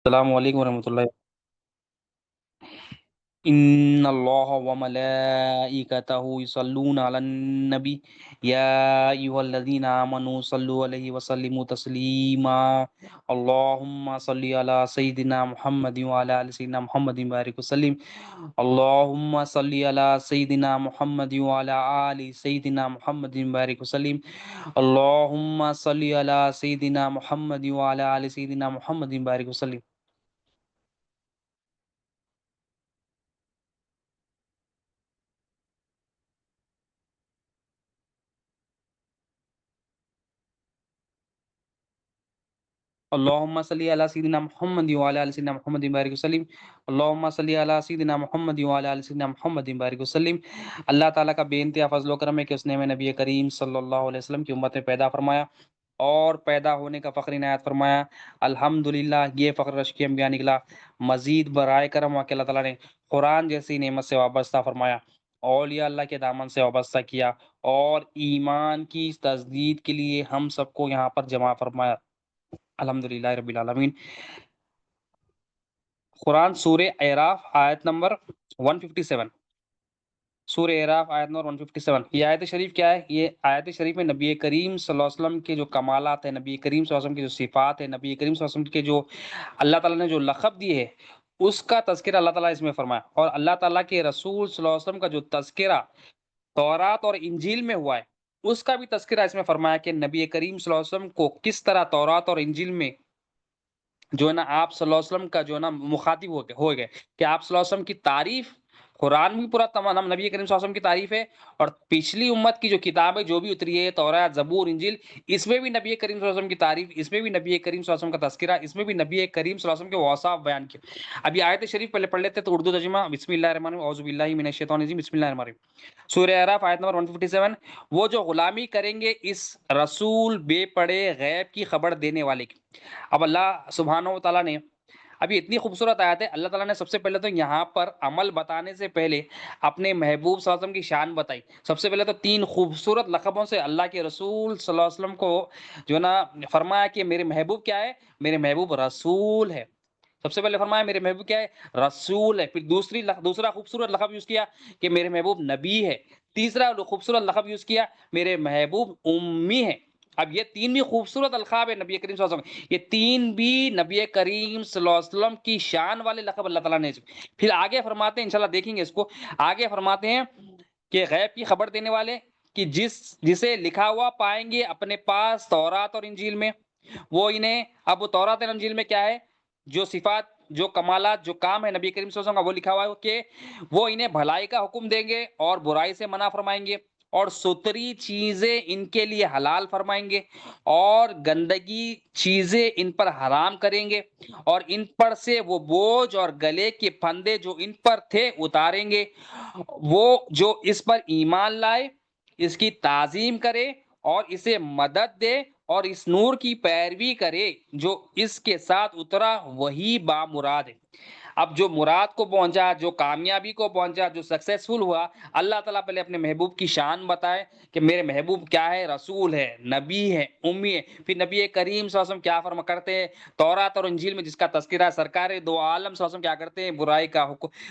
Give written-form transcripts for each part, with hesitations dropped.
السلام علیکم ورحمۃ اللہ۔ ان اللہ و ملائکتہ یصلون علی النبی یا ایھا الذین آمنوا صلوا علیہ وسلموا تسلیما اللہم صل علی سیدنا محمد وعلی آل سیدنا محمد بارک وسلم اللہم صل علی سیدنا محمد وعلی آل سیدنا محمد بارک وسلم اللہم صل علی سیدنا محمد وعلی آل سیدنا محمد بارک وسلم۔ اللہم صلی علی سیدنا محمد وعلی آل سیدنا محمد بارک وسلم اللہم صلی علی سیدنا محمد وعلی آل سیدنا محمد بارک وسلم۔ اللہ تعالیٰ کا بے انتہا فضل و کرم ہے کہ اس نے ہمیں نبی کریم صلی اللہ علیہ وسلم کی امت میں پیدا فرمایا اور پیدا ہونے کا فخر عنایت فرمایا۔ الحمدللہ یہ فخر رشک انبیاء نکلا۔ مزید برائے کرم ہوا کہ اللہ تعالیٰ نے قرآن جیسی نعمت سے وابستہ فرمایا، اولیاء اللہ کے دامن سے وابستہ کیا اور ایمان کی تجدید کے لیے ہم سب کو یہاں پر جمع فرمایا۔ الحمدللہ رب العالمین۔ قرآن سورہ اعراف آیت نمبر 157، سورہ اعراف آیت نمبر 157۔ یہ آیت شریف کیا ہے؟ یہ آیت شریف میں نبی کریم صلی اللہ علیہ وسلم کے جو کمالات ہیں، نبی کریم صلی اللہ علیہ وسلم کی جو صفات ہیں، نبی کریم صلی اللہ علیہ وسلم کے جو اللہ تعالیٰ نے جو لقب دیے ہے اس کا تذکرہ اللہ تعالیٰ اس میں فرمایا، اور اللہ تعالیٰ کے رسول صلی اللہ علیہ وسلم کا جو تذکرہ تورات اور انجیل میں ہوا ہے اس کا بھی تذکرہ اس میں فرمایا کہ نبی کریم صلی اللہ علیہ وسلم کو کس طرح تورات اور انجیل میں جو ہے نا آپ صلی اللہ علیہ وسلم کا جو ہے نا مخاطب ہو گئے کہ آپ صلی اللہ علیہ وسلم کی تعریف قرآن بھی پورا تمام نبی کریم صلی اللہ علیہ وسلم کی تعریف ہے، اور پچھلی امت کی جو کتابیں جو بھی اتری ہے تورات زبور انجیل اس میں بھی نبی کریم صلی اللہ علیہ وسلم کی تعریف، اس میں بھی نبی کریم صلی اللہ علیہ وسلم کا تذکرہ، اس میں بھی نبی کریم صلی اللہ علیہ وسلم کے اوصاف بیان کیے۔ اب یہ آیت شریف پہلے پڑھ لیتے تو اردو ترجمہ۔ بسم اللہ الرحمن الرحیم، اعوذ باللہ من الشیطان الرجیم، بسم اللہ الرحمن الرحیم۔ سورہ اعراف آیت نمبر 157۔ وہ جو غلامی کریں گے اس رسول بے پڑے غیب کی خبر دینے والے کی۔ اب اللہ سبحانہ و تعالیٰ نے ابھی اتنی خوبصورت آیت ہے، اللہ تعالیٰ نے سب سے پہلے تو یہاں پر عمل بتانے سے پہلے اپنے محبوب صلی اللہ علیہ وسلم کی شان بتائی۔ سب سے پہلے تو تین خوبصورت لقبوں سے اللہ کے رسول صلی اللہ علیہ وسلم کو جو ہے نا فرمایا کہ میرے محبوب کیا ہے؟ میرے محبوب رسول ہے۔ سب سے پہلے فرمایا میرے محبوب کیا ہے؟ رسول ہے۔ پھر دوسرا خوبصورت لقب یوز کیا کہ میرے محبوب نبی ہے۔ تیسرا خوبصورت لقب یوز کیا میرے محبوب امی ہے۔ اب یہ تین بھی خوبصورت القاب ہے نبی کریم صلی اللہ علیہ وسلم، یہ تین بھی نبی کریم صلی اللہ علیہ وسلم کی شان والے لقب اللہ تعالیٰ نے۔ پھر آگے فرماتے ہیں، انشاءاللہ دیکھیں گے اس کو، آگے فرماتے ہیں کہ غیب کی خبر دینے والے کہ جسے لکھا ہوا پائیں گے اپنے پاس تورات اور انجیل میں، وہ انہیں اب تورات اور انجیل میں کیا ہے؟ جو صفات، جو کمالات، جو کام ہے نبی کریم صلی اللہ علیہ وسلم کا وہ لکھا ہوا ہے کہ وہ انہیں بھلائی کا حکم دیں گے اور برائی سے منع فرمائیں گے، اور ستری چیزیں ان کے لیے حلال فرمائیں گے اور گندگی چیزیں ان پر حرام کریں گے، اور ان پر سے وہ بوجھ اور گلے کے پھندے جو ان پر تھے اتاریں گے۔ وہ جو اس پر ایمان لائے، اس کی تعظیم کرے اور اسے مدد دے اور اس نور کی پیروی کرے جو اس کے ساتھ اترا، وہی بامراد ہے۔ اب جو مراد کو پہنچا، جو کامیابی کو پہنچا، جو سکسیسفل ہوا، اللہ تعالیٰ پہلے اپنے محبوب کی شان بتائے کہ میرے محبوب کیا ہے؟ رسول ہے، نبی ہے، امی ہے۔ پھر نبی کریم صلی اللہ علیہ وسلم کیا فرما کرتے ہیں؟ تورات اور انجیل میں جس کا تذکرہ ہے، سرکار دو عالم صلی اللہ علیہ وسلم کیا کرتے ہیں؟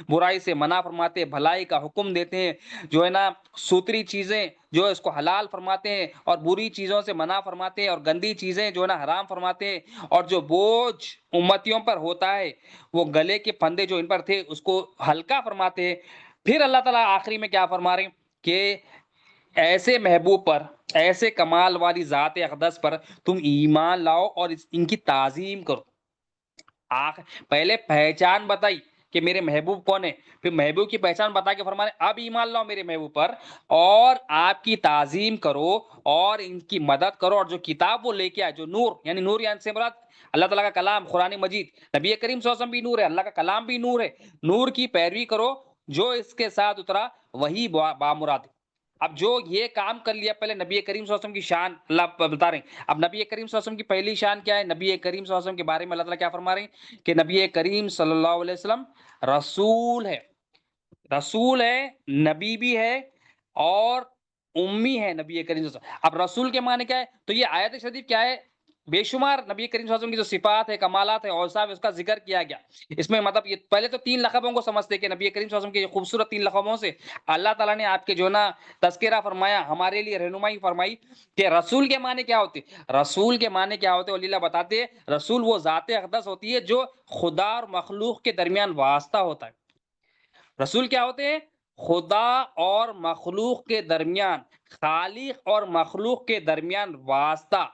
برائی سے منع فرماتے ہیں، بھلائی کا حکم دیتے ہیں، جو ہے نا ستری چیزیں جو اس کو حلال فرماتے ہیں اور بری چیزوں سے منع فرماتے ہیں، اور گندی چیزیں جو ہے نا حرام فرماتے ہیں، اور جو بوجھ امتیوں پر ہوتا ہے، وہ گلے کے پھندے جو ان پر تھے اس کو ہلکا فرماتے ہیں۔ پھر اللہ تعالیٰ آخری میں کیا فرما رہے ہیں کہ ایسے محبوب پر، ایسے کمال والی ذات اقدس پر تم ایمان لاؤ اور ان کی تعظیم کرو۔ پہلے پہچان بتائی کہ میرے محبوب کون ہے، پھر محبوب کی پہچان بتا کے فرمانے اب ایمان لاؤ میرے محبوب پر اور آپ کی تعظیم کرو اور ان کی مدد کرو، اور جو کتاب وہ لے کے آئے، جو نور، یعنی نور یعنی سے مراد اللہ تعالیٰ کا کلام قرآن مجید، نبی کریم صلی اللہ علیہ وسلم بھی نور ہے، اللہ کا کلام بھی نور ہے، نور کی پیروی کرو جو اس کے ساتھ اترا وہی بامراد ہے۔ اب جو یہ کام کر لیا، پہلے نبی کریم صلی اللہ علیہ وسلم کی شان اللہ بتا رہے ہیں۔ اب نبی کریم صلی اللہ علیہ وسلم کی پہلی شان کیا ہے؟ نبی کریم صلی اللہ علیہ وسلم کے بارے میں اللہ تعالیٰ کیا فرما رہے ہیں کہ نبی کریم صلی اللہ علیہ وسلم رسول ہے، رسول ہے، نبی بھی ہے اور امی ہے نبی کریم صلی اللہ علیہ وسلم۔ اب رسول کے معنی کیا ہے؟ تو یہ آیت شریف کیا ہے؟ بے شمار نبی کریم صلی اللہ علیہ وسلم کی جو صفات ہے، کمالات ہے، اوصاف ہے، اس کا ذکر کیا گیا۔ اس میں مطلب یہ پہلے تو 3 لقبوں کو سمجھتے کہ نبی کریم صلی اللہ علیہ وسلم کے یہ خوبصورت 3 لقبوں سے اللہ تعالیٰ نے آپ کے جو نا تذکرہ فرمایا، ہمارے لیے رہنمائی فرمائی کہ رسول کے معنی کیا ہوتے۔ رسول کے معنی کیا ہوتے، ولی اللہ بتاتے ہیں، رسول وہ ذات اقدس ہوتی ہے جو خدا اور مخلوق کے درمیان واسطہ ہوتا ہے۔ رسول کیا ہوتے ہیں؟ خدا اور مخلوق کے درمیان، خالق اور مخلوق کے درمیان واسطہ،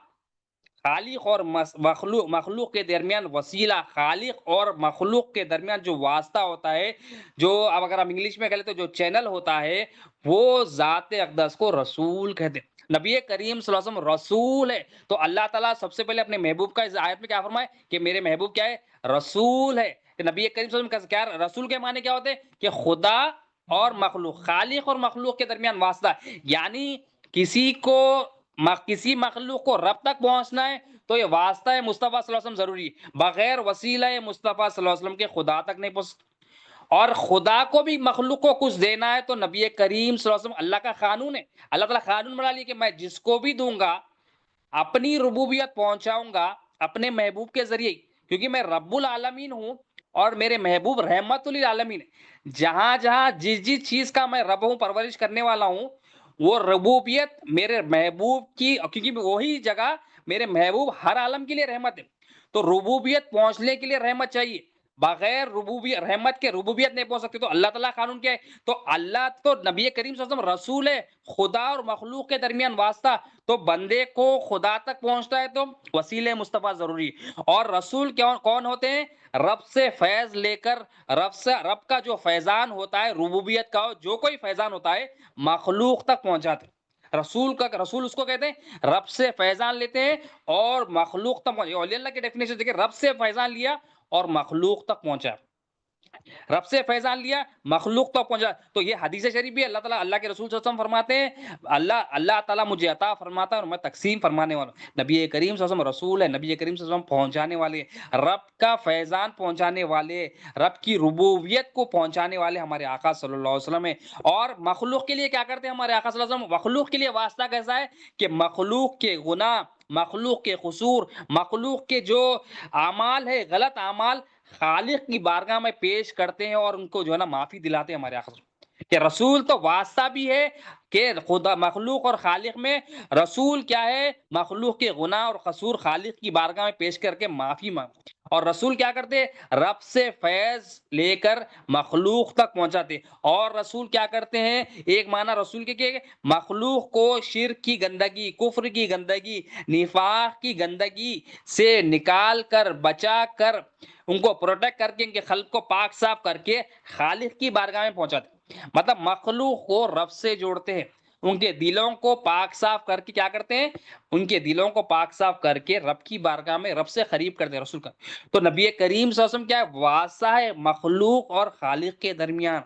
خالق اور مخلوق کے درمیان وسیلہ، خالق اور مخلوق کے درمیان جو واسطہ ہوتا ہے، جو اب اگر ہم انگلش میں کہہ لیں تو جو چینل ہوتا ہے، وہ ذات اقدس کو رسول کہتے ہیں۔ نبی کریم صلی اللہ علیہ وسلم رسول ہے، تو اللہ تعالیٰ سب سے پہلے اپنے محبوب کا اس آیت میں کیا فرمائے کہ میرے محبوب کیا ہے؟ رسول ہے۔ کہ نبی کریم صلی اللہ علیہ وسلم کا کیا رسول کے معنی کیا ہوتے ہیں کہ خدا اور مخلوق، خالق اور مخلوق کے درمیان واسطہ، یعنی کسی مخلوق کو رب تک پہنچنا ہے تو یہ واسطہ ہے مصطفیٰ صلی اللہ علیہ وسلم ضروری ہے۔ بغیر وسیلہ مصطفیٰ صلی اللہ علیہ وسلم کے خدا تک نہیں پہنچ، اور خدا کو بھی مخلوق کو کچھ دینا ہے تو نبی کریم صلی اللہ علیہ وسلم، اللہ کا قانون ہے، اللہ تعالیٰ قانون بنا لیا کہ میں جس کو بھی دوں گا اپنی ربوبیت پہنچاؤں گا اپنے محبوب کے ذریعے، کیونکہ میں رب العالمین ہوں اور میرے محبوب رحمت للعالمین ہے۔ جہاں جہاں جس چیز کا میں رب ہوں، پرورش کرنے والا ہوں، وہ ربوبیت میرے محبوب کی، کیونکہ وہی جگہ میرے محبوب ہر عالم کے لیے رحمت ہے، تو ربوبیت پہنچنے کے لیے رحمت چاہیے، بغیر ربوبیت رحمت کے ربوبیت نہیں پہنچ سکتی۔ تو اللہ تعالیٰ قانون کیا ہے؟ تو اللہ تو نبی کریم صلی اللہ علیہ وسلم رسول ہے، خدا اور مخلوق کے درمیان واسطہ، تو بندے کو خدا تک پہنچتا ہے تو وسیلہ مصطفیٰ ضروری ہے۔ اور رسول کون ہوتے ہیں؟ رب سے فیض لے کر، رب کا جو فیضان ہوتا ہے ربوبیت کا، جو کوئی فیضان ہوتا ہے مخلوق تک پہنچاتے ہیں۔ رسول اس کو کہتے ہیں رب سے فیضان لیتے ہیں اور مخلوق تک پہنچے۔ اولیاء اللہ کی ڈیفینیشن دیکھیں، رب سے فیضان لیا اور مخلوق تک پہنچا، رب سے فیضان لیا مخلوق تک پہنچا۔ تو یہ حدیث شریف بھی اللہ تعالیٰ، اللہ کے رسول صلی اللہ علیہ وسلم فرماتے ہیں، اللہ تعالیٰ مجھے عطا فرماتا ہے اور میں تقسیم فرمانے والا ہوں۔ نبی کریم صلی اللہ علیہ وسلم رسول ہے، نبی کریم صلی اللہ علیہ وسلم پہنچانے والے، رب کا فیضان پہنچانے والے، رب کی ربوبیت کو پہنچانے والے ہمارے آقا صلی اللہ علیہ وسلم ہیں۔ اور مخلوق کے لیے کیا کرتے ہیں ہمارے آقا صلی اللہ علیہ وسلم؟ مخلوق کے لیے واسطہ کیسا ہے کہ مخلوق کے گناہ، مخلوق کے قصور، مخلوق کے جو اعمال ہے، غلط اعمال، خالق کی بارگاہ میں پیش کرتے ہیں اور ان کو جو ہے نا معافی دلاتے ہیں ہمارے آقا۔ کہ رسول تو واسطہ بھی ہے کہ خدا مخلوق اور خالق میں، رسول کیا ہے؟ مخلوق کے گناہ اور قصور خالق کی بارگاہ میں پیش کر کے معافی مانگ، اور رسول کیا کرتے؟ رب سے فیض لے کر مخلوق تک پہنچاتے۔ اور رسول کیا کرتے ہیں؟ ایک معنی رسول کے کہ مخلوق کو شرک کی گندگی، کفر کی گندگی، نفاق کی گندگی سے نکال کر، بچا کر، ان کو پروٹیکٹ کر کے، ان کے خلق کو پاک صاف کر کے خالق کی بارگاہ میں پہنچاتے۔ مطلب مخلوق کو رب سے جوڑتے ہیں، ان کے دلوں کو پاک صاف کر کے کیا کرتے ہیں؟ ان کے دلوں کو پاک صاف کر کے رب کی بارگاہ میں رب سے قریب کرتے ہیں رسول کا۔ تو نبی کریم صلی اللہ علیہ وسلم کیا ہے؟ واسطہ ہے مخلوق اور خالق کے درمیان،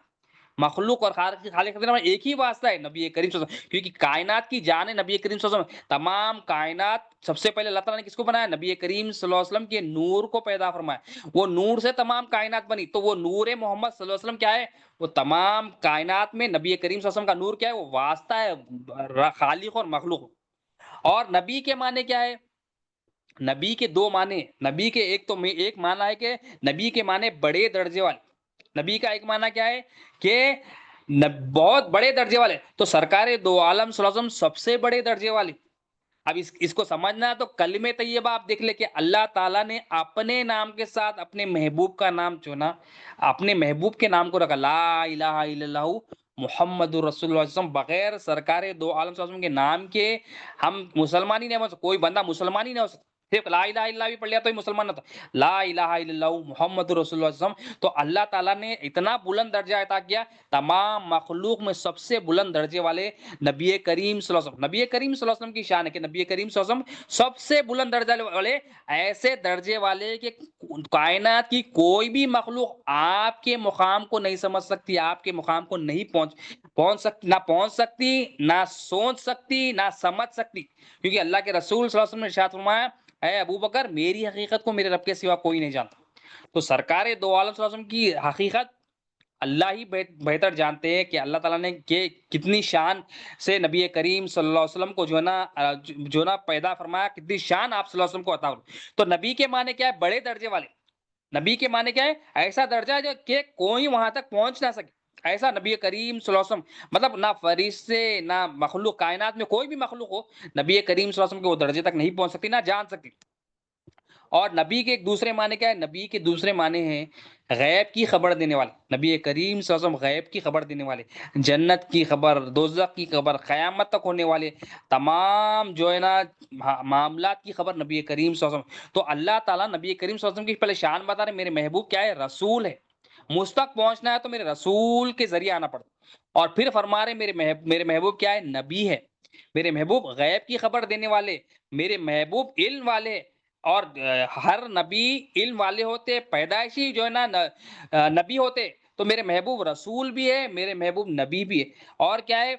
مخلوق اور خالق کے درمیان ایک ہی واسطہ ہے نبی کریم صلی اللہ علیہ وسلم، کیونکہ کائنات کی جان ہے نبی کریم صلی اللہ علیہ وسلم۔ تمام کائنات سب سے پہلے اللہ تعالیٰ نے کس کو بنایا؟ نبی کریم صلی اللہ علیہ وسلم کے نور کو پیدا فرمایا، وہ نور سے تمام کائنات بنی، تو وہ نور محمد صلی اللہ علیہ وسلم کیا ہے؟ وہ تمام کائنات میں نبی کریم صلی اللہ علیہ وسلم کا نور کیا ہے؟ وہ واسطہ ہے خالق اور مخلوق۔ اور نبی کے معنی کیا ہے؟ نبی کے 2 معنی، نبی کے ایک معنی ہے کہ نبی کے معنی بڑے درجے والے، نبی کا ایک معنی کیا ہے کہ بہت بڑے درجے والے، تو سرکار دو عالم صلی اللہ علیہ وسلم سب سے بڑے درجے والے۔ اب اس کو سمجھنا ہے تو کلمہ طیبہ آپ دیکھ لیں کہ اللہ تعالیٰ نے اپنے نام کے ساتھ اپنے محبوب کا نام چنا، اپنے محبوب کے نام کو رکھا، لا الہ الا اللہ محمد رسول اللہ صلی اللہ علیہ وسلم۔ بغیر سرکار دو عالم صلی اللہ علیہ وسلم کے نام کے ہم مسلمان ہی نہیں ہو سکتے، کوئی بندہ مسلمان ہی نہیں ہو سکتا، صرف لا الہ الا اللہ بھی پڑھ لیا تو ہی مسلمان نہ تھا، لا الہ الا اللہ محمد رسول اللہ صلی اللہ علیہ وسلم۔ تو اللہ تعالیٰ نے اتنا بلند درجہ عطا کیا، تمام مخلوق میں سب سے بلند درجے والے نبی کریم صلی اللہ علیہ وسلم، نبی کریم صلی اللہ علیہ وسلم کی شان ہے کہ نبی کریم صلی اللہ علیہ وسلم سب سے بلند درجے والے، ایسے درجے والے کہ کائنات کی کوئی بھی مخلوق آپ کے مقام کو نہیں سمجھ سکتی، آپ کے مقام کو نہیں پہنچ سکتی، نہ سوچ سکتی، نہ سمجھ سکتی، کیونکہ اللہ کے رسول صلی اللہ علیہ وسلم نے ارشاد فرمایا، اے ابو بکر میری حقیقت کو میرے رب کے سوا کوئی نہیں جانتا۔ تو سرکار دو عالم صلی اللہ علیہ وسلم کی حقیقت اللہ ہی بہتر جانتے ہیں کہ اللہ تعالیٰ نے کہ کتنی شان سے نبی کریم صلی اللہ علیہ وسلم کو جو ہے نا پیدا فرمایا، کتنی شان آپ صلی اللہ علیہ وسلم کو عطا ہوئی۔ تو نبی کے معنی کیا ہے؟ بڑے درجے والے۔ نبی کے معنی کیا ہے؟ ایسا درجہ ہے جو کہ کوئی وہاں تک پہنچ نہ سکے، ایسا نبی کریم صلی اللہ علیہ وسلم، مطلب نہ فرشتے نہ مخلوق، کائنات میں کوئی بھی مخلوق ہو، نبی کریم صلی اللہ علیہ وسلم کے وہ درجے تک نہیں پہنچ سکتی، نہ جان سکتی۔ اور نبی کے ایک دوسرے معنی کیا ہے؟ نبی کے دوسرے معنی ہیں غیب کی خبر دینے والے۔ نبی کریم صلی اللہ علیہ وسلم غیب کی خبر دینے والے، جنت کی خبر، دوزخ کی خبر، قیامت تک ہونے والے تمام جو ہے نا معاملات کی خبر نبی کریم صلی اللہ علیہ وسلم۔ تو اللہ تعالیٰ نبی کریم صلی اللہ علیہ وسلم کی پہلے شان بتا رہے، میرے محبوب کیا ہے؟ رسول ہے، مجھ تک پہنچنا ہے تو میرے رسول کے ذریعے آنا پڑتا۔ اور پھر فرما رہے میرے محبوب کیا ہے؟ نبی ہے، میرے محبوب غیب کی خبر دینے والے، میرے محبوب علم والے۔ اور ہر نبی علم والے ہوتے، پیدائشی جو ہے نا نبی ہوتے، تو میرے محبوب رسول بھی ہے، میرے محبوب نبی بھی ہے۔ اور کیا ہے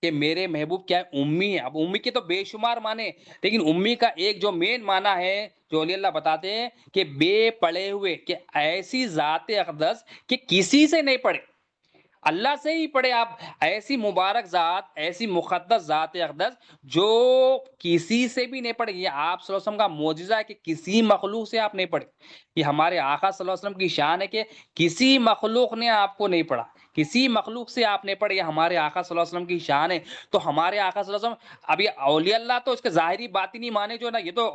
کہ میرے محبوب کیا ہے؟ امی ہے۔ اب امی کے تو بے شمار معنی، لیکن امی کا ایک جو مین معنی ہے جو علی اللہ بتاتے ہیں کہ بے پڑھے ہوئے، کہ ایسی ذات اقدس کہ کسی سے نہیں پڑھے، اللہ سے ہی پڑھے آپ، ایسی مبارک ذات، ایسی مقدس ذات اقدس جو کسی سے بھی نہیں پڑھے۔ یہ آپ صلی اللہ علیہ وسلم کا معجزہ ہے کہ کسی مخلوق سے آپ نہیں پڑھے۔ یہ ہمارے آقا صلی اللہ علیہ وسلم کی شان ہے کہ کسی مخلوق نے آپ کو نہیں پڑھا، کسی مخلوق سے آپ نے پڑھے، یہ ہمارے آقا صلی اللہ علیہ وسلم کی شان ہے۔ تو ہمارے آقا صلی اللہ علیہ وسلم، ابھی اولیاء اللہ تو اس کے ظاہری باطنی معنی جو ہے نا یہ تو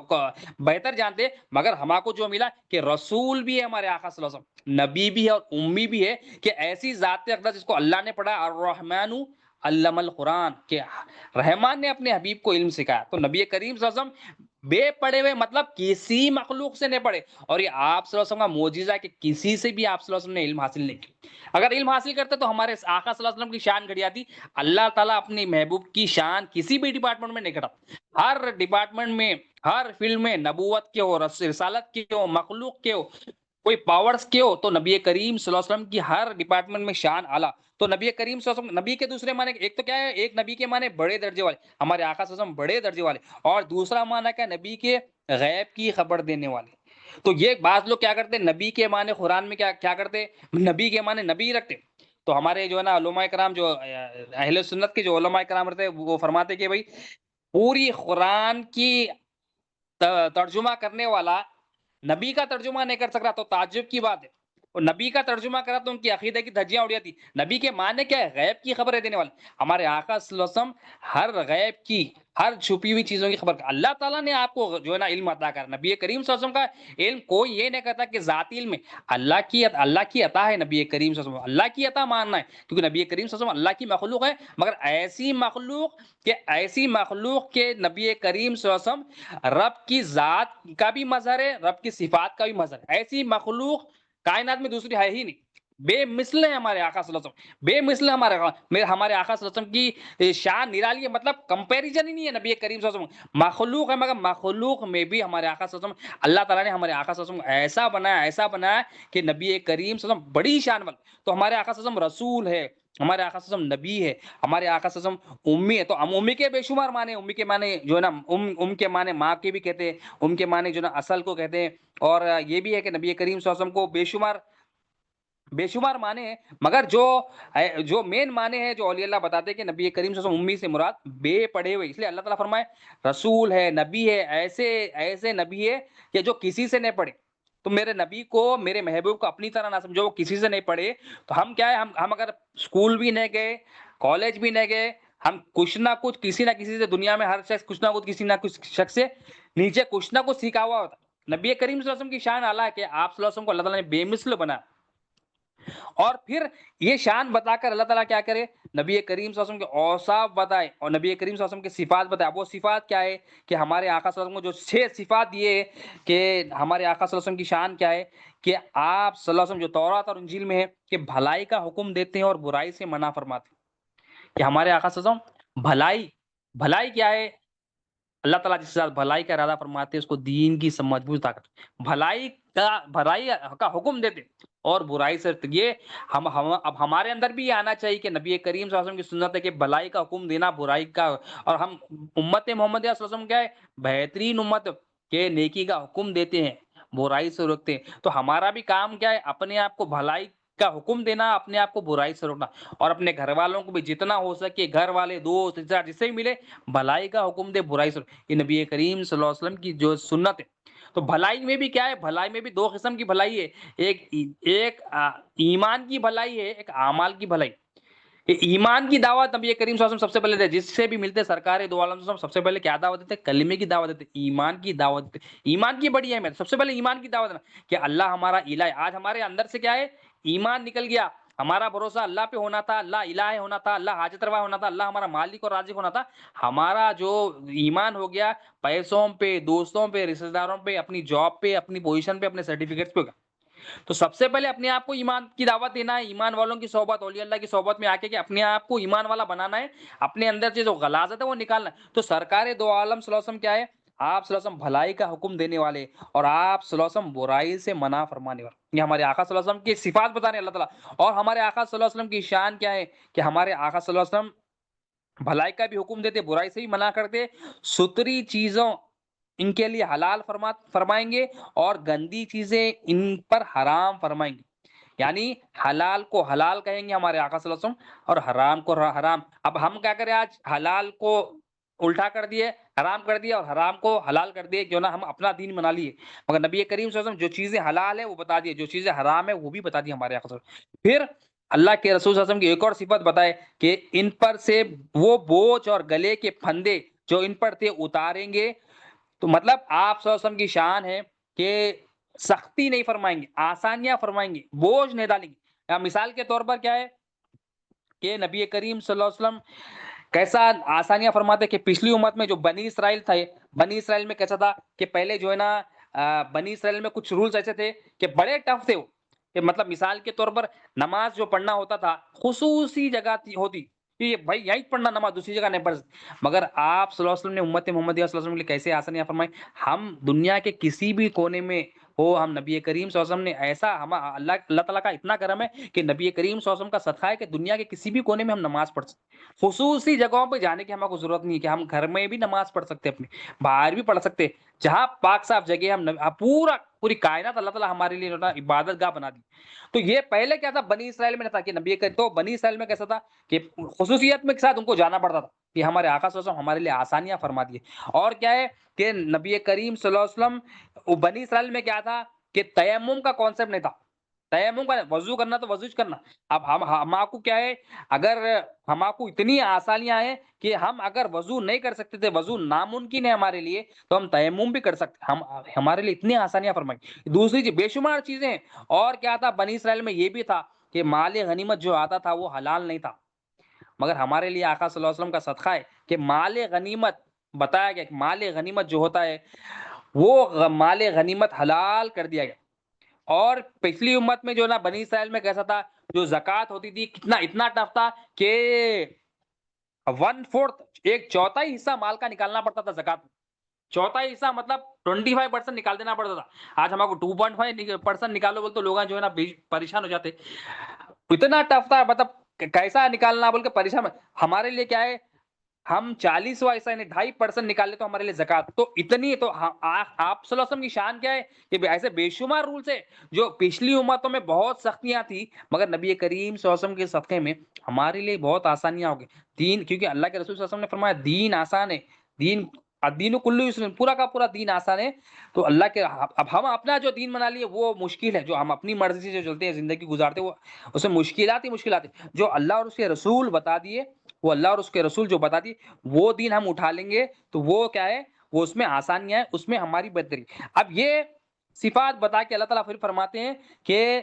بہتر جانتے ہیں، مگر ہمارے کو جو ملا کہ رسول بھی ہے ہمارے آقا صلی اللہ علیہ وسلم، نبی بھی ہے اور امی بھی ہے، کہ ایسی ذات اقدس جس کو اللہ نے پڑھا، الرحمن علم القرآن، کہ رحمان نے اپنے حبیب کو علم سکھایا۔ تو نبی کریم صلی اللہ علیہ وسلم بے پڑھے ہوئے، مطلب کسی مخلوق سے نہیں پڑھے۔ اور یہ آپ صلی اللہ علیہ وسلم کا معجزہ ہے کہ کسی سے بھی آپ صلی اللہ علیہ وسلم نے علم حاصل نہیں کیا۔ اگر علم حاصل کرتے تو ہمارے آقا صلی اللہ علیہ وسلم کی شان گھٹ جاتی۔ اللہ تعالیٰ اپنی محبوب کی شان کسی بھی ڈپارٹمنٹ میں نہیں گھٹاتا، ہر ڈپارٹمنٹ میں، ہر فیلڈ میں، نبوت کے ہو، رسالت کے ہو، مخلوق کے ہو، کوئی پاورز کے ہو، تو نبی کریم صلی اللہ علیہ وسلم کی ہر ڈپارٹمنٹ میں شان اعلیٰ۔ تو نبی کریم صلی اللہ علیہ وسلم، نبی کے دوسرے معنی ایک تو کیا ہے؟ ایک نبی کے معنی بڑے درجے والے، ہمارے آقا صلی اللہ علیہ وسلم بڑے درجے والے، اور دوسرا معنی کیا؟ نبی کے غیب کی خبر دینے والے۔ تو یہ بعض لوگ کیا کرتے ہیں، نبی کے معنی قرآن میں کیا کرتے، نبی کے معنی نبی رکھتے۔ تو ہمارے جو ہے نا علماء کرام، جو اہل سنت کے جو علماء کرام رہتے ہیں، وہ فرماتے کہ بھائی پوری قرآن کی ترجمہ کرنے والا نبی کا ترجمہ نہیں کر سک رہا تو تعجب کی بات ہے، اور نبی کا ترجمہ کرا تو ان کی عقیدہ کی دھجیاں اڑ جاتی۔ نبی کے معنی کیا ہے؟ غیب کی خبریں دینے والے۔ ہمارے آقا صلی اللہ علیہ وسلم ہر غیب کی، ہر چھپی ہوئی چیزوں کی خبر، اللہ تعالیٰ نے آپ کو جو ہے نا علم عطا کر، نبی کریم صلی اللہ علیہ وسلم کا علم کوئی یہ نہیں کہتا کہ ذاتی علم ہے، اللہ کی عطا ہے نبی کریم صلی اللہ علیہ وسلم، اللہ کی عطا ماننا ہے، کیونکہ نبی کریم صلی اللہ علیہ وسلم اللہ کی مخلوق ہے، مگر ایسی مخلوق کے نبی کریم صلی اللہ علیہ وسلم رب کی ذات کا بھی مظہر ہے، رب کی صفات کا بھی مظہر ہے۔ ایسی مخلوق کائنات میں دوسری ہے ہی نہیں، بے مثل ہے ہمارے آقا صلی اللہ علیہ وسلم، بے مثل ہے ہمارے آقا صلی اللہ علیہ وسلم کی شان نرالی ہے، مطلب کمپیریزن ہی نہیں ہے نبی کریم صلی اللہ علیہ وسلم۔ مخلوق ہے مگر مخلوق میں بھی ہمارے آقا صلی اللہ علیہ وسلم، اللہ تعالیٰ نے ہمارے آقا صلی اللہ علیہ وسلم ایسا بنایا کہ نبی کریم صلی اللہ علیہ وسلم بڑی شان والا۔ تو ہمارے آقا صلی اللہ علیہ وسلم رسول ہے، ہمارے آقا صلی اللہ علیہ وسلم نبی ہے، ہمارے آقا صلی اللہ علیہ وسلم امی ہے۔ تو ہم امی کے بے شمار معنی، امی کے معنی جو ہے نا کے معنی ماں کے بھی کہتے ہیں، کے معنی جو ہے نا اصل کو کہتے ہیں، اور یہ بھی ہے کہ نبی کریم صلی اللہ علیہ وسلم کو بے شمار معنی ہیں، مگر جو مین معنی ہے جو اولیاء اللہ بتاتے ہیں کہ نبی کریم صلی اللہ علیہ وسلم امی سے مراد بے پڑھے ہوئے، اس لیے اللہ تعالیٰ فرمائے رسول ہے، نبی ہے، ایسے نبی ہے کہ جو کسی سے نہیں پڑھے۔ تو میرے نبی کو، میرے محبوب کو اپنی طرح نہ سمجھو، وہ کسی سے نہیں پڑھے۔ تو ہم کیا ہے، ہم اگر اسکول بھی نہیں گئے، کالج بھی نہیں گئے، ہم کچھ نہ کچھ کسی نہ کسی سے، دنیا میں ہر شخص کچھ نہ کچھ کسی نہ کچھ شخص سے نیچے کچھ نہ کچھ سیکھا ہوا ہوتا۔ نبی کریم صلی اللہ علیہ وسلم کی شان اعلیٰ ہے کہ آپ صلی اللہ علیہ وسلم کو اللہ تعالیٰ نے بے مثل بنا، اور پھر یہ شان بتا کر اللہ تعالیٰ کیا کرے، نبی کریم صلی اللہ علیہ وسلم کے اوصاف بتائے اور نبی کریم صلی اللہ علیہ وسلم کے صفات بتائے۔ وہ صفات کیا ہے کہ ہمارے آقا صلی اللہ علیہ وسلم کو جو 6 صفات دیے کہ ہمارے آقا صلی اللہ علیہ وسلم کی شان کیا ہے کہ آپ صلی اللہ علیہ وسلم جو تورات اور انجیل میں ہے کہ بھلائی کا حکم دیتے ہیں اور برائی سے منع فرماتے ہیں، کہ ہمارے آقا صلی اللہ علیہ وسلم بھلائی کیا ہے، اللہ تعالیٰ جس کے ساتھ بھلائی کا ارادہ فرماتے ہیں اس کو دین کی مضبوط طاقت، بھلائی کا حکم دیتے اور برائی سے، یہ اب ہمارے اندر بھی یہ آنا چاہیے کہ نبی کریم صلی اللہ علیہ وسلم کی سنت ہے کہ بھلائی کا حکم دینا، برائی کا، اور ہم امت محمد صلی اللہ علیہ وسلم کیا ہے، بہترین امت کہ نیکی کا حکم دیتے ہیں، برائی سے روکتے ہیں۔ تو ہمارا بھی کام کیا ہے، اپنے آپ کو بھلائی کا حکم دینا، اپنے آپ کو برائی سے روکنا، اور اپنے گھر والوں کو بھی جتنا ہو سکے، گھر والے، دوست، رشتہ دار، جس سے بھی ملے، بھلائی کا حکم دے، برائی سے روکنا۔ یہ نبی کریم صلی اللہ علیہ وسلم کی جو سنت ہے۔ تو بھلائی میں بھی کیا ہے؟ بھلائی میں بھی دو قسم کی بھلائی ہے، ایک ایمان کی بھلائی ہے، ایک اعمال کی بھلائی۔ کہ ایمان کی دعوت نبی کریم صلی اللہ علیہ وسلم سب سے پہلے دے، جس سے بھی ملتے سرکار دو عالم صلی اللہ علیہ وسلم سب سے پہلے کیا دعوت دیتے؟ کلمے کی دعوت دیتے، ایمان کی دعوت دیتے۔ ایمان کی بڑی اہمیت، سب سے پہلے ایمان کی دعوت دینا کہ اللہ ہمارا الہ ہے۔ آج ہمارے اندر سے کیا ہے؟ ایمان نکل گیا، ہمارا بھروسہ اللہ پہ ہونا تھا، اللہ الہ ہونا تھا، اللہ حاجت روا ہونا تھا، اللہ ہمارا مالک اور رازق ہونا تھا۔ ہمارا جو ایمان ہو گیا پیسوں پہ، دوستوں پہ، رشتہ داروں پہ، اپنی جاب پہ، اپنی پوزیشن پہ، اپنے سرٹیفکیٹس پہ ہو گیا۔ تو سب سے پہلے اپنے آپ کو ایمان کی دعوت دینا ہے، ایمان والوں کی صحبت، اولیاء اللہ کی صحبت میں آ کے کہ اپنے آپ کو ایمان والا بنانا ہے، اپنے اندر سے جو غلاظت ہے وہ نکالنا ہے۔ تو سرکار دو عالم صلی اللہ علیہ وسلم کیا ہے؟ آپ صلی اللہ علیہ وسلم بھلائی کا حکم دینے والے، اور آپ صلی اللہ علیہ وسلم برائی سے منع فرمانے والے۔ یہ ہمارے آقا صلی اللہ علیہ وسلم کی صفات بتانے اللہ تعالیٰ۔ اور ہمارے آقا صلی اللہ علیہ وسلم کی شان کیا ہے؟ کہ ہمارے آقا صلی اللہ علیہ وسلم بھلائی کا بھی حکم دیتے، برائی سے بھی منع کرتے، ستری چیزوں ان کے لیے حلال فرمائیں گے، اور گندی چیزیں ان پر حرام فرمائیں گے۔ یعنی حلال کو حلال کہیں گے ہمارے آقا صلی اللہ علیہ وسلم، اور حرام کو حرام۔ اب ہم کیا کریں؟ آج حلال کو الٹا کر دیے، حرام کر دیا، اور حرام کو حلال کر دیے، کیوں نہ ہم اپنا دین بنا لیے۔ مگر نبی کریم صلی اللہ علیہ وسلم جو چیزیں حلال ہے وہ بتا دیے، جو چیزیں حرام ہے وہ بھی بتا دی ہمارے آقا صلی اللہ علیہ وسلم۔ پھر اللہ کے رسول صلی اللہ علیہ وسلم کی ایک اور صفت بتائے کہ ان پر سے وہ بوجھ اور گلے کے پھندے جو ان پر تھے اتاریں گے۔ تو مطلب آپ صلی اللہ علیہ وسلم کی شان ہے کہ سختی نہیں فرمائیں گے، آسانیاں فرمائیں گے، بوجھ نہیں ڈالیں گے۔ مثال کے طور پر کیا ہے کہ نبی کریم صلی اللہ علیہ وسلم کیسا آسانیاں فرماتے کہ پچھلی امت میں جو بنی اسرائیل تھے، بنی اسرائیل میں کیسا تھا کہ پہلے جو ہے نا بنی اسرائیل میں کچھ رولز ایسے تھے کہ بڑے ٹف تھے وہ، کہ مطلب مثال کے طور پر نماز جو پڑھنا ہوتا تھا خصوصی جگہ ہوتی کہ یہ بھائی یہیں پڑھنا، نماز دوسری جگہ نہیں پڑھ سکتے۔ مگر آپ صلی اللہ علیہ وسلم نے امت محمدیہ صلی اللہ علیہ وسلم کے لیے کیسے آسانیاں فرمائی؟ ہم دنیا کے کسی بھی کونے میں ہو، ہم نبی کریم صلی اللہ علیہ وسلم نے ایسا، ہم اللہ تعالیٰ کا اتنا کرم ہے کہ نبی کریم صلی اللہ علیہ وسلم کا صدقہ ہے کہ دنیا کے کسی بھی کونے میں ہم نماز پڑھ سکتے۔ خصوصی جگہوں پہ جانے کی ہمیں کو ضرورت نہیں ہے، کہ ہم گھر میں بھی نماز پڑھ سکتے، اپنے باہر بھی پڑھ سکتے، جہاں پاک صاف جگہ ہم پوری کائنات اللہ تعالیٰ ہمارے لیے عبادت گاہ بنا دی۔ تو یہ پہلے کیا تھا؟ بنی اسرائیل میں نہ تھا کہ نبی تو بنی اسرائیل میں کیسا تھا کہ خصوصیت میں کے ساتھ ان کو جانا پڑتا تھا، کہ ہمارے آقا صلی اللہ علیہ وسلم ہمارے لیے آسانیاں فرما دیے۔ اور کیا ہے کہ نبی کریم صلی اللہ علیہ وسلم بنی اسرائیل میں کیا تھا کہ تیمم کا کانسیپٹ نہیں تھا، تیمم کا وضو کرنا تو وضو کرنا۔ اب ہم آپ کو کیا ہے، اگر ہم آپ کو اتنی آسانیاں ہیں کہ ہم اگر وضو نہیں کر سکتے تھے، وضو ناممکن ہے ہمارے لیے، تو ہم تیمم بھی کر سکتے، ہمارے لیے اتنی آسانیاں فرمائی۔ دوسری چیز بے شمار چیزیں ہیں۔ اور کیا تھا بنی اسرائیل میں؟ یہ بھی تھا کہ مال غنیمت جو آتا تھا وہ حلال نہیں تھا، مگر ہمارے لیے آقا صلی اللہ علیہ وسلم کا صدقہ ہے کہ مال غنیمت بتایا گیا کہ مال غنیمت جو ہوتا ہے وہ مال غنیمت حلال کر دیا گیا۔ اور پچھلی امت میں جو نا بنی اسرائیل میں کیسا تھا، جو زکوٰۃ ہوتی تھی کتنا اتنا ٹف تھا کہ 1/4 ایک چوتھائی حصہ مال کا نکالنا پڑتا تھا زکوٰۃ میں۔ چوتھائی حصہ مطلب 25% نکال دینا پڑتا تھا۔ آج ہم کو 2.5% نکالو بول تو لوگ جو ہے نا پریشان ہو جاتے، اتنا ٹف تھا، مطلب کیسا نکالنا بول کے پریشان۔ ہمارے لیے کیا ہے، ہم 40واں حصہ یعنی 2.5% نکال لے تو ہمارے لیے زکوٰۃ تو اتنی۔ تو آپ صلی اللہ علیہ وسلم کی شان کیا ہے کہ ایسے بے شمار رولز ہے جو پچھلی امتوں میں بہت سختیاں تھی، مگر نبی کریم صلی اللہ علیہ وسلم کے صدقے میں ہمارے لیے بہت آسانیاں ہو گئی دین، کیونکہ اللہ کے رسول صلی اللہ علیہ وسلم نے فرمایا دین آسان ہے، دین کلو یسر، پورا کا پورا دین آسان ہے۔ تو اللہ کے اب ہم اپنا جو دین بنا لیے وہ مشکل ہے، جو ہم اپنی مرضی سے جو چلتے ہیں زندگی گزارتے وہ اس میں مشکلات ہی مشکلات ہیں۔ جو اللہ اور اس کے رسول بتا دیے، وہ اللہ اور اس کے رسول جو بتا دیے وہ دین ہم اٹھا لیں گے تو وہ کیا ہے، وہ اس میں آسانیاں ہیں، اس میں ہماری بہتری۔ اب یہ صفات بتا کے اللہ تعالیٰ پھر فرماتے ہیں کہ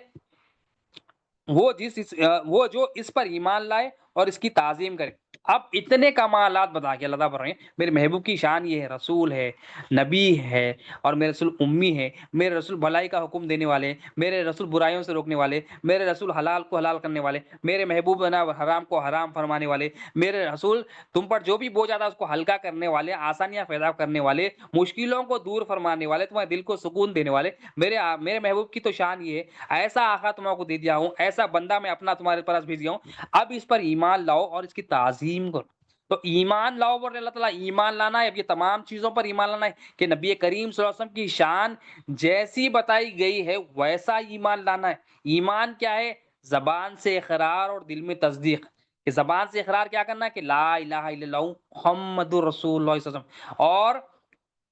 وہ جو اس پر ایمان لائے اور اس کی تعظیم کرے۔ اب اتنے کمالات بتا کے اللہ تعالیٰ بتا رہے ہیں میرے محبوب کی شان یہ ہے، رسول ہے، نبی ہے، اور میرے رسول امی ہے، میرے رسول بھلائی کا حکم دینے والے، میرے رسول برائیوں سے روکنے والے، میرے رسول حلال کو حلال کرنے والے، میرے محبوب نا حرام کو حرام فرمانے والے، میرے رسول تم پر جو بھی بوجھ آتا ہے اس کو ہلکا کرنے والے، آسانیاں پیدا کرنے والے، مشکلوں کو دور فرمانے والے، تمہارے دل کو سکون دینے والے۔ میرے محبوب کی تو شان یہ ہے، ایسا آقا تمہارے کو دے دیا ہوں، ایسا بندہ میں اپنا تمہارے پاس بھیج دیا ہوں، اب اس پر ایمان لاؤ اور اس کی تعظیم کرو۔ تو ایمان لاؤ بول اللہ تعالیٰ، ایمان لانا ہے، اب یہ تمام چیزوں پر ایمان لانا ہے کہ نبی کریم صلی اللہ علیہ وسلم کی شان جیسی بتائی گئی ہے ویسا ایمان لانا ہے۔ ایمان کیا ہے؟ زبان سے اقرار اور دل میں تصدیق. کہ زبان سے اقرار کیا کرنا ہے کہ لا الہ الا اللہ محمد رسول اللہ صلی اللہ علیہ وسلم، اور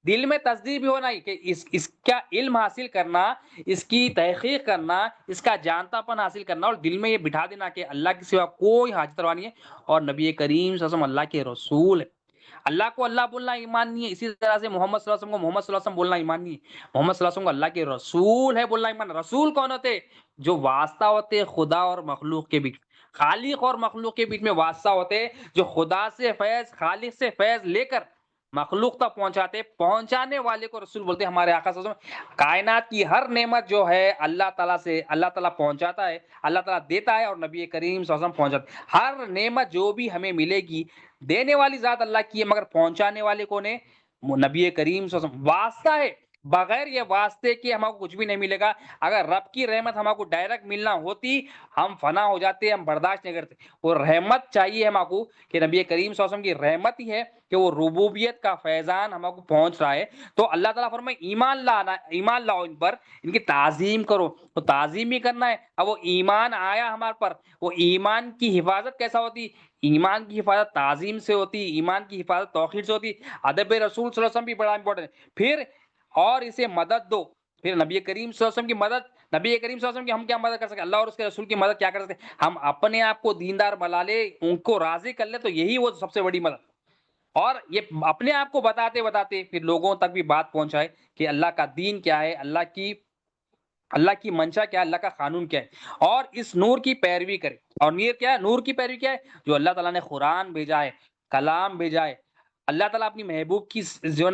دل میں تصدیق بھی ہونا ہے کہ اس کا علم حاصل کرنا، اس کی تحقیق کرنا، اس کا جانتا پن حاصل کرنا، اور دل میں یہ بٹھا دینا کہ اللہ کے سوا کوئی حاجت روا نہیں ہے اور نبی کریم صلی اللہ علیہ وسلم اللہ کے رسول ہے. اللہ کو اللہ بولنا ایمان نہیں ہے، اسی طرح سے محمد صلی اللہ علیہ وسلم کو محمد صلی اللہ علیہ وسلم بولنا ایمان نہیں ہے. محمد صلی اللہ علیہ وسلم کو اللہ کے رسول ہے بولنا ایمان. رسول کون ہوتے؟ جو واسطہ ہوتے خدا اور مخلوق کے بیچ، خالق اور مخلوق کے بیچ میں واسطہ ہوتے، جو خدا سے فیض، خالق سے فیض لے کر مخلوق تک پہنچاتے. پہنچانے والے کو رسول بولتے ہیں. ہمارے آقا صلی اللہ علیہ وسلم کائنات کی ہر نعمت جو ہے اللہ تعالیٰ سے اللہ تعالیٰ پہنچاتا ہے، اللہ تعالیٰ دیتا ہے، اور نبی کریم صلی اللہ علیہ وسلم پہنچاتا ہے. ہر نعمت جو بھی ہمیں ملے گی دینے والی ذات اللہ کی ہے، مگر پہنچانے والے کون ہے؟ نبی کریم صلی اللہ علیہ وسلم. واسطہ ہے، بغیر یہ واسطے کے ہمارے کو کچھ بھی نہیں ملے گا. اگر رب کی رحمت ہمارے کو ڈائریکٹ ملنا ہوتی ہم فنا ہو جاتے، ہم برداشت نہیں کرتے. وہ رحمت چاہیے ہمارے کو کہ نبی کریم صلی اللہ علیہ وسلم کی رحمت ہی ہے کہ وہ ربوبیت کا فیضان ہمارے کو پہنچ رہا ہے. تو اللہ تعالیٰ فرمائے ایمان لانا، ایمان لاؤ ان پر، ان کی تعظیم کرو. تو تعظیم ہی کرنا ہے. اب وہ ایمان آیا ہمارے پر، وہ ایمان کی حفاظت کیسا ہوتی؟ ایمان کی حفاظت تعظیم سے ہوتی، ایمان کی حفاظت توحید سے ہوتی. ادب رسول صلی اللہ علیہ وسلم بھی بڑا امپورٹنٹ ہے. پھر اور اسے مدد دو. پھر نبی کریم صلی اللہ علیہ وسلم کی مدد، نبی کریم صلی اللہ علیہ وسلم کی ہم کیا مدد کر سکتے؟ اللہ اور اس کے رسول کی مدد کیا کر سکتے؟ ہم اپنے آپ کو دیندار بنا لے، ان کو راضی کر لے، تو یہی وہ سب سے بڑی مدد. اور یہ اپنے آپ کو بتاتے بتاتے پھر لوگوں تک بھی بات پہنچائے کہ اللہ کا دین کیا ہے، اللہ کی منشا کیا ہے، اللہ کا قانون کیا ہے، اور اس نور کی پیروی کرے. اور نور کیا ہے؟ نور کی پیروی کیا ہے؟ جو اللہ تعالیٰ نے قرآن بھیجا ہے، کلام بھیجا ہے. اللہ تعالیٰ اپنی محبوب کی جو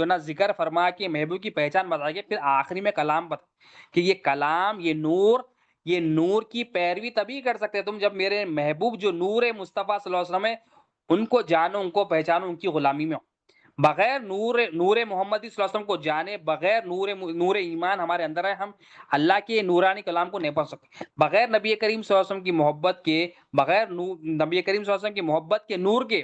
نا ذکر فرما کے محبوب کی پہچان بتائے گی. پھر آخری میں کلام بتا کہ یہ کلام، یہ نور کی پیروی تبھی کر سکتے تم جب میرے محبوب جو نور مصطفیٰ صلی اللہ علیہ وسلم ہے ان کو جانو، ان کو پہچانو، ان کی غلامی میں ہو. بغیر نور محمدی صلی اللہ علیہ وسلم کو جانے، بغیر نور ایمان ہمارے اندر ہے، ہم اللہ کے نورانی کلام کو نہیں پڑھ سکتے. بغیر نبی کریم صلی اللہ علیہ وسلم کی محبت کے، بغیر نبی کریم صلی اللہ علیہ وسلم کی محبت کے نور کے،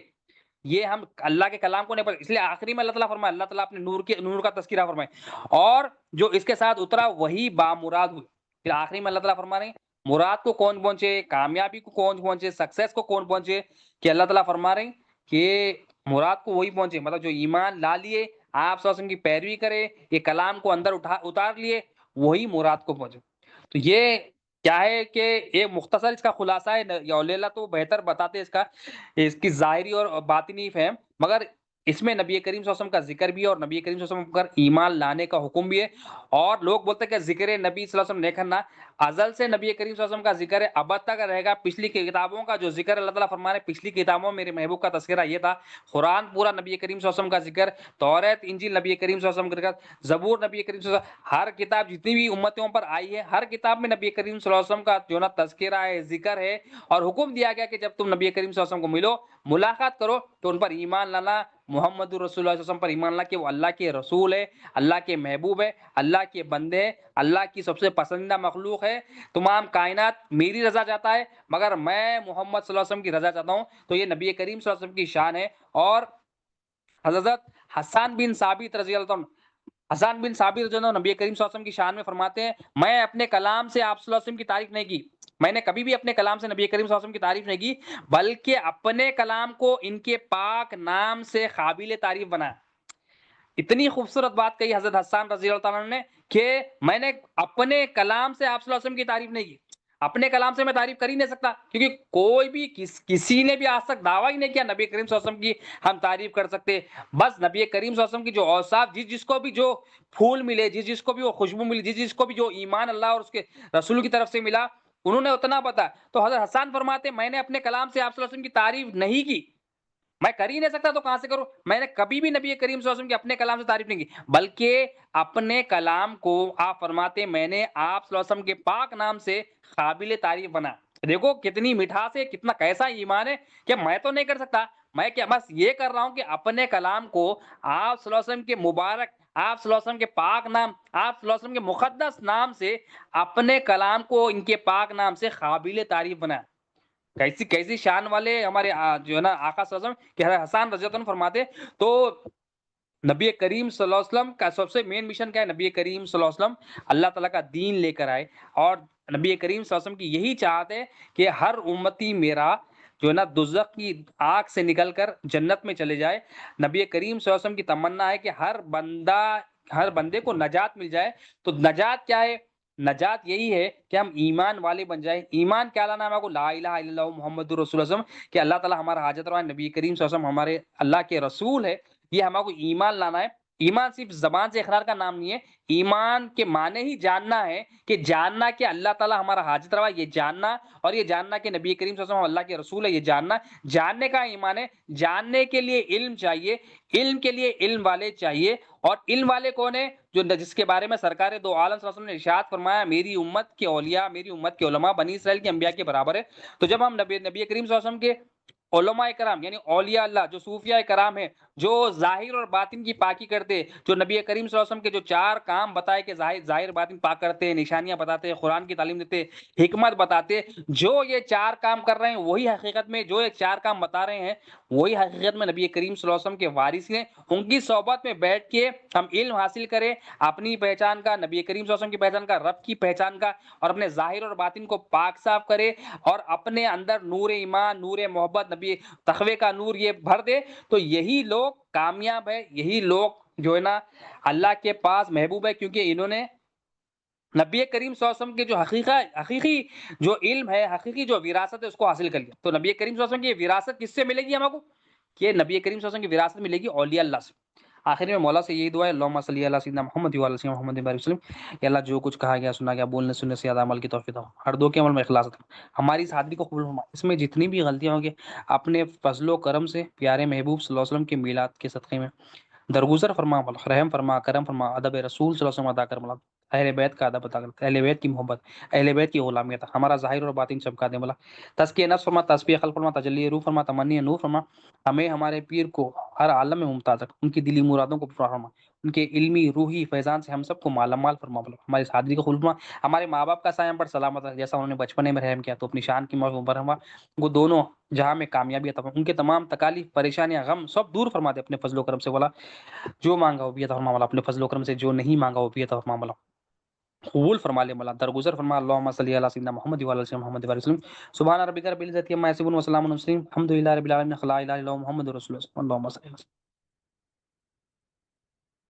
یہ ہم اللہ کے کلام کو نہیں پڑھ. اس لیے آخری میں اللہ تعالیٰ فرمائے، اللہ تعالیٰ اپنے نور کا تذکرہ فرمائے، اور جو اس کے ساتھ اترا وہی بامراد ہوئی. پھر آخری میں اللہ تعالیٰ فرما رہے ہیں مراد کو کون پہنچے، کامیابی کو کون پہنچے، سکسیس کو کون پہنچے. کہ اللہ تعالیٰ فرما رہے ہیں کہ مراد کو وہی پہنچے، مطلب جو ایمان لا لیے، آپ صلی اللہ علیہ وسلم کی پیروی کرے، یہ کلام کو اندر اتار لیے، وہی مراد کو پہنچے. تو یہ کیا ہے کہ ایک مختصر اس کا خلاصہ ہے. یولیلا تو بہتر بتاتے اس کی ظاہری اور باطنی فہم، مگر اس میں نبی کریم صلی اللہ علیہ وسلم کا ذکر بھی ہے اور نبی کریم صلی اللہ علیہ وسلم پر ایمان لانے کا حکم بھی ہے. اور لوگ بولتے ہیں کہ ذکر نبی صلی اللہ علیہ وسلم نہیں کرنا. ازل سے نبی کریم صلی اللہ علیہ وسلم کا ذکر ہے، ابد تک رہے گا. پچھلی کتابوں کا جو ذکر اللہ تعالیٰ فرما رہے ہیں، پچھلی کتابوں میں میرے محبوب کا تذکرہ یہ تھا. قرآن پورا نبی کریم صلی اللہ علیہ وسلم کا ذکر، توریت انجیل نبی کریم صلی اللہ علیہ وسلم کا ذکر، زبور نبی کریم صلی اللہ علیہ وسلم، ہر کتاب جتنی بھی امتوں پر آئی ہے ہر کتاب میں نبی کریم صلی اللہ علیہ وسلم کا جو نا تذکرہ ہے، ذکر ہے. اور حکم دیا گیا کہ جب تم نبی کریم صلی اللہ علیہ وسلم کو ملو، ملاقات کرو، تو ان پر ایمان لانا، محمد رسول اللہ صلی اللہ علیہ وسلم پر ایمان لانا کہ وہ اللہ کے رسول ہے، اللہ کے محبوب ہے، اللہ کے بندے ہیں، اللہ کی سب سے پسندیدہ مخلوق ہے. تمام کائنات میری رضا چاہتا ہے مگر میں محمد صلی اللہ علیہ وسلم کی رضا چاہتا ہوں. تو یہ نبی کریم صلی اللہ علیہ وسلم کی شان ہے. اور حضرت حسان بن ثابت رضی اللہ عنہ، حسان بن ثابت جو نبی کریم صلی اللہ علیہ وسلم کی شان میں فرماتے ہیں میں اپنے کلام سے آپ صلی اللہ علیہ وسلم کی تعریف نہیں کی، میں نے کبھی بھی اپنے کلام سے نبی کریم صلی اللہ علیہ وسلم کی تعریف نہیں کی، بلکہ اپنے کلام کو ان کے پاک نام سے قابل تعریف بنایا. اتنی خوبصورت بات کہی حضرت حسان رضی اللہ تعالیٰ نے کہ میں نے اپنے کلام سے آپ صلی اللہ علیہ وسلم کی تعریف نہیں کی. اپنے کلام سے میں تعریف کر ہی نہیں سکتا، کیونکہ کوئی بھی کسی نے بھی آج تک دعویٰ ہی نہیں کیا نبی کریم صلی اللہ علیہ وسلم کی ہم تعریف کر سکتے. بس نبی کریم صلی اللہ علیہ وسلم کی جو اوصاف، جس کو بھی جو پھول ملے، جس کو بھی وہ خوشبو ملی، جس کو بھی جو ایمان اللہ اور اس کے رسول کی طرف سے ملا، انہوں نے اتنا پتا. تو حضرت حسان فرماتے میں نے اپنے کلام سے آپ صلی اللہ علیہ وسلم کی تعریف نہیں کی، میں کر ہی نہیں سکتا تو کہاں سے کروں. میں نے کبھی بھی نبی کریم صلی اللہ علیہ وسلم کی اپنے کلام سے تعریف نہیں کی، بلکہ اپنے کلام کو آپ فرماتے میں نے آپ صلی اللہ علیہ وسلم کے پاک نام سے قابل تعریف بنا. دیکھو کتنی مٹھاس ہے، کتنا کیسا ایمان ہے کہ میں تو نہیں کر سکتا، میں کیا بس یہ کر رہا ہوں کہ اپنے کلام کو آپ صلی اللہ علیہ وسلم کے مبارک، آپ صلی اللہ علیہ وسلم کے پاک نام، آپ صلی اللہ علیہ وسلم کے مقدس نام سے اپنے کلام کو ان کے پاک نام سے قابل تعریف بنا. کیسی شان والے ہمارے جو ہے نا آقا صلی اللہ علیہ وسلم کہ حسان رضی اللہ عنہ فرماتے. تو نبی کریم صلی اللہ علیہ وسلم کا سب سے مین مشن کیا ہے؟ نبی کریم صلی اللہ علیہ وسلم اللہ تعالیٰ کا دین لے کر آئے، اور نبی کریم صلی اللہ علیہ وسلم کی یہی چاہت ہے کہ ہر امتی میرا جو ہے نا دوزخ کی آگ سے نکل کر جنت میں چلے جائے۔ نبی کریم صلی اللہ علیہ وسلم کی تمنا ہے کہ ہر بندے کو نجات مل جائے۔ تو نجات کیا ہے؟ نجات یہی ہے کہ ہم ایمان والے بن جائیں۔ ایمان کیا لانا ہے ہمارے کو؟ لا الہ الا اللہ محمد رسول اللہ کہ اللہ تعالیٰ ہمارا حاجت روا ہے، نبی کریم صلی اللہ علیہ وسلم ہمارے اللہ کے رسول ہے، یہ ہمارے کو ایمان لانا ہے۔ ایمان صرف زبان سے اقرار کا نام نہیں ہے، ایمان کے معنی ہی جاننا ہے، کہ جاننا کہ اللہ تعالیٰ ہمارا حاجت روا، یہ جاننا، اور یہ جاننا کہ نبی کریم صلی اللہ علیہ وسلم اللہ کے رسول ہے، یہ جاننا۔ جاننے کا ایمان ہے۔ جاننے کے لیے علم چاہیے، علم کے لیے علم والے چاہیے، اور علم والے کون ہیں؟ جس کے بارے میں سرکار دو عالم صلی اللہ علیہ وسلم نے ارشاد فرمایا، میری امت کے اولیاء، میری امت کے علماء بنی اسرائیل کے انبیاء کے برابر ہے۔ تو جب ہم نبی کریم صلی اللہ علیہ وسلم کے علماء کرام یعنی اولیاء اللہ جو صوفیاء کرام ہیں، جو ظاہر اور باطن کی پاکی کرتے، جو نبی کریم صلی اللہ علیہ وسلم کے جو 4 کام بتائے کہ ظاہر باطن پاک کرتے، نشانیاں بتاتے، قرآن کی تعلیم دیتے، حکمت بتاتے، جو یہ 4 کام کر رہے ہیں وہی حقیقت میں، جو یہ 4 کام بتا رہے ہیں وہی حقیقت میں نبی کریم صلی اللہ علیہ وسلم کے وارث ہیں۔ ان کی صحبت میں بیٹھ کے ہم علم حاصل کریں، اپنی پہچان کا، نبی کریم صلی اللہ علیہ وسلم کی پہچان کا، رب کی پہچان کا، اور اپنے ظاہر اور باطن کو پاک صاف کرے، اور اپنے اندر نور ایمان، نور محبت، نبی تقوی کا نور یہ بھر دے، تو یہی لوگ کامیاب ہے، یہی لوگ جو ہے نا اللہ کے پاس محبوب ہے، کیونکہ انہوں نے نبی کریم صلی اللہ علیہ وسلم کے جو حقیقی جو علم ہے، حقیقی جو وراثت ہے، اس کو حاصل کر لیا۔ تو نبی کریم صلی اللہ علیہ وسلم کی یہ وراثت کس سے ملے گی ہم کو؟ کہ نبی کریم صلی اللہ علیہ وسلم کی وراثت ملے گی اولیاء اللہ سے۔ آخر میں مولا سے یہی دعا ہے، اللہم صلی علی سیدنا محمد و علی سیدنا محمد بارک وسلم، کہ اللہ جو کچھ کہا گیا سنا گیا بولنے سننے سے زیادہ عمل کی توفیق دو، ہر دو کے عمل میں اخلاص دو، ہماری اس حاضری کو قبول فرما، اس میں جتنی بھی غلطیاں ہوں گی اپنے فضل و کرم سے پیارے محبوب صلی اللہ علیہ وسلم کے میلاد کے صدقے میں درگزر فرما، رحم فرما، کرم فرما، ادب رسول صلی اللہ علیہ وسلم ادا کر، مولا اہل بیت کا ادب ادا کر، اہل بیت کی محبت، اہل بیت کی غلامیت، ہمارا ظاہر اور باطن چمکا دے مولا، تزکیہ نفس فرما، تسبیح قلب فرما، تجلی روح فرما، تمنی نور فرما، ہمیں ہمارے پیر کو ہر عالم میں ممتاز رکھ، ان کی دلی مرادوں کو پورا فرما، ان کے علمی روحی فیضان سے ہم سب کو مالا مال فرما، ہماری حاضری کو قبول فرما، ہمارے ماں باپ کا سایہ ہم پر سلامت رکھ، جیسا انہوں نے بچپنے میں رحم کیا تو اپنی شان کی موت فرما، وہ دونوں جہاں میں کامیابی عطا فرما، ان کے تمام تکالیف پریشانیاں غم سب دور فرما دے اپنے فضل و کرم سے مولا، جو مانگا وہ بھی عطا فرما مولا، اپنے فضل و کرم سے جو نہیں مانگا وہ بھی عطا فرما مولا، قبول فرما لے مولا، درگزر فرما، اللهم صل علی سیدنا محمد و علی سیدنا محمد وبارک وسلم، سبحان ربک رب العزۃ عما یصفون وسلام علی المرسلین، الحمد للہ رب العالمین، لا الہ الا اللہ محمد رسول اللہ، اللهم صل